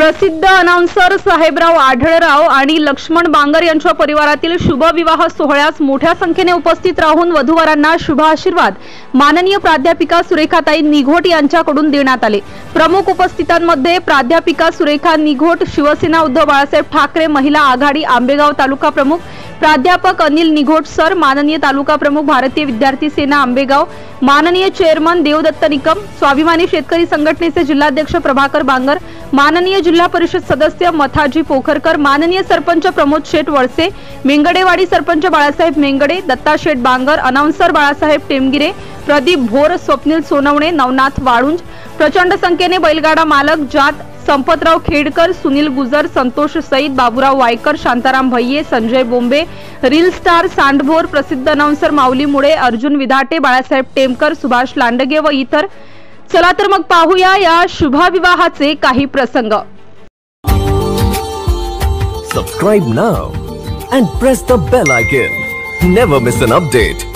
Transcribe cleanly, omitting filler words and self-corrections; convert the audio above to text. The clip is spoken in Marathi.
प्रसिद्ध अनाउन्सर साहेबराव आढळराव आणि लक्ष्मण बांगर यांच्या परिवारातील शुभविवाह सोहळ्यास मोठ्या संख्येने उपस्थित राहून वधूवरांना शुभ आशीर्वाद माननीय प्राध्यापिका सुरेखाताई निघोट यांच्याकडून देण्यात आले। प्रमुख उपस्थितांमध्ये प्राध्यापिका सुरेखा निघोट, शिवसेना उद्धव बाळासाहेब ठाकरे महिला आघाडी आंबेगाव तालुका प्रमुख, प्राध्यापक अनिल निघोट सर, माननीय तालुका प्रमुख भारतीय विद्यार्थी सेना आंबेगाव, माननीय चेअरमन देवदत्त निकम, स्वाभिमानी शेतकरी संघटनेचे जिल्हाध्यक्ष प्रभाकर बांगर, माननीय जिल्हा परिषद सदस्य मथाजी पोखरकर, माननीय सरपंच प्रमोद शेठ वळसे, मेंगडेवाडी सरपंच बाळासाहेब मेंगडे, दत्ता शेठ बांगर, अनाउन्सर बाळासाहेब टेमगिरे, प्रदीप भोर, स्वप्नील सोनवणे, नवनाथ वाळुंज, प्रचंड संख्येने बैलगाडा मालक जात, संपतराव खेडकर, सुनील गुजर, संतोष सईद, बाबूराव वायकर, शांताराम भैये, संजय बोंबे, रील स्टार सांडभोर, प्रसिद्ध अनाउन्सर माऊली मुळे, अर्जुन विधाटे, बाळासाहेब टेमकर, सुभाष लांडगे व इतर। चला तर मग पाहूया या शुभविवाहाचे काही प्रसंग। Subscribe now and press the bell icon. Never miss an update.